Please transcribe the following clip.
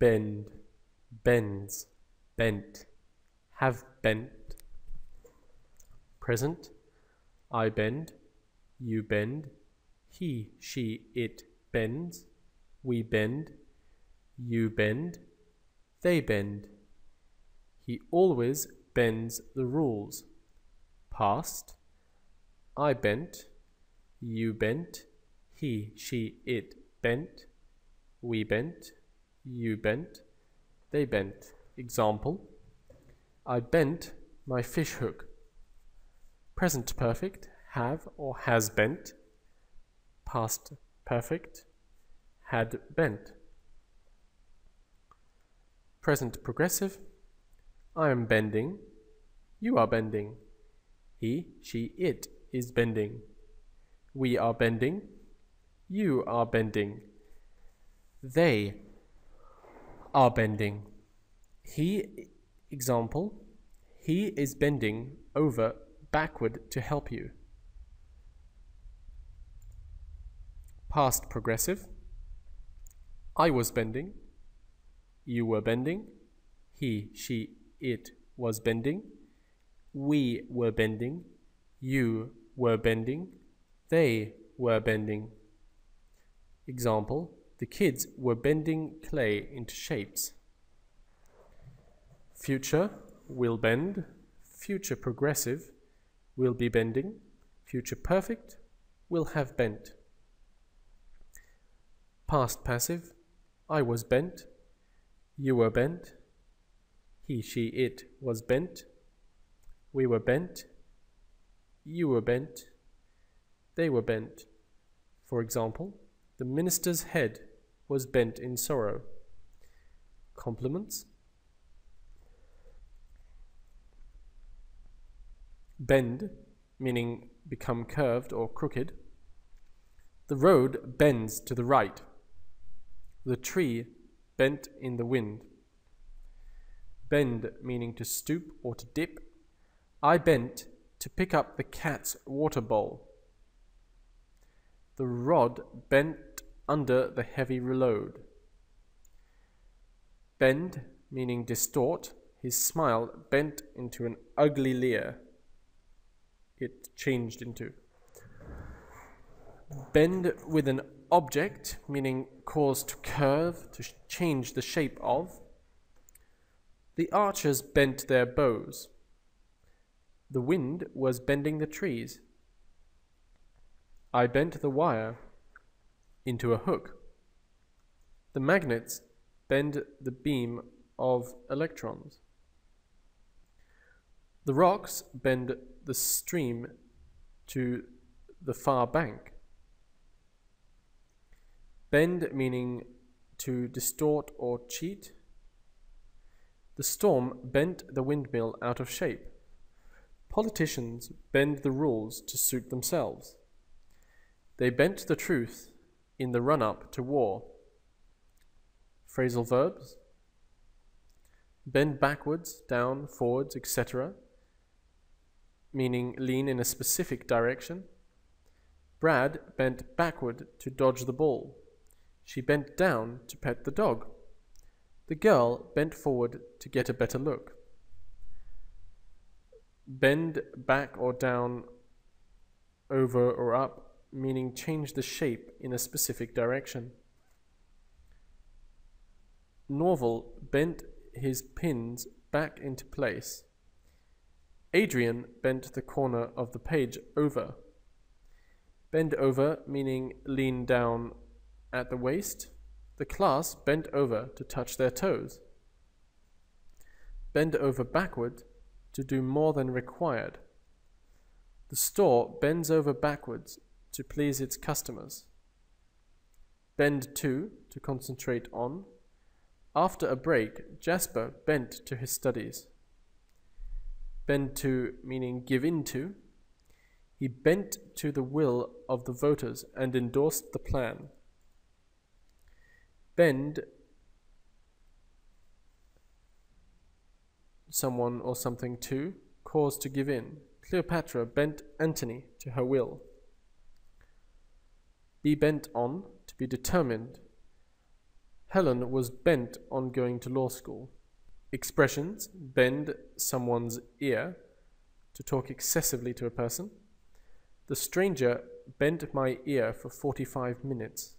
bend, bends, bent, have bent. Present, I bend, you bend, he, she, it bends, we bend, you bend, they bend. He always bends the rules. Past, I bent, you bent, he, she, it bent, we bent, you bent, they bent. Example, I bent my fish hook. Present perfect, have or has bent. Past perfect, had bent. Present progressive, I am bending, you are bending, he, she, it is bending, we are bending, you are bending, they are bending. He, example, he is bending over backward to help you. Past progressive, I was bending, you were bending, he, she, it was bending, we were bending, you were bending, they were bending. Example, the kids were bending clay into shapes. Future, will bend, future progressive, will be bending, future perfect, will have bent. Past passive, I was bent, you were bent, he, she, it was bent, we were bent, you were bent, they were bent. For example, the minister's head was bent in sorrow. Complements. Bend, meaning become curved or crooked. The road bends to the right. The tree bent in the wind. Bend, meaning to stoop or to dip. I bent to pick up the cat's water bowl. The rod bent under the heavy load. Bend, meaning distort. His smile bent into an ugly leer. It changed into. Bend with an object, meaning cause to curve, to change the shape of. The archers bent their bows. The wind was bending the trees. I bent the wire into a hook. The magnets bend the beam of electrons. The rocks bend the stream to the far bank. Bend meaning to distort or cheat. The storm bent the windmill out of shape. Politicians bend the rules to suit themselves. They bent the truth in the run-up to war. Phrasal verbs. Bend backwards, down, forwards, etc., meaning lean in a specific direction. Brad bent backward to dodge the ball. She bent down to pet the dog. The girl bent forward to get a better look. Bend back or down, over or up, meaning change the shape in a specific direction. Norval bent his pins back into place. Adrian bent the corner of the page over. Bend over, meaning lean down at the waist. The class bent over to touch their toes. Bend over backward to do more than required. The store bends over backwards to please its customers. Bend to concentrate on. After a break, Jasper bent to his studies. Bend to, meaning give in to. He bent to the will of the voters and endorsed the plan. Bend someone or something to, cause to give in. Cleopatra bent Antony to her will. Be bent on, to be determined. Helen was bent on going to law school. Expressions: bend someone's ear, to talk excessively to a person. The stranger bent my ear for 45 minutes.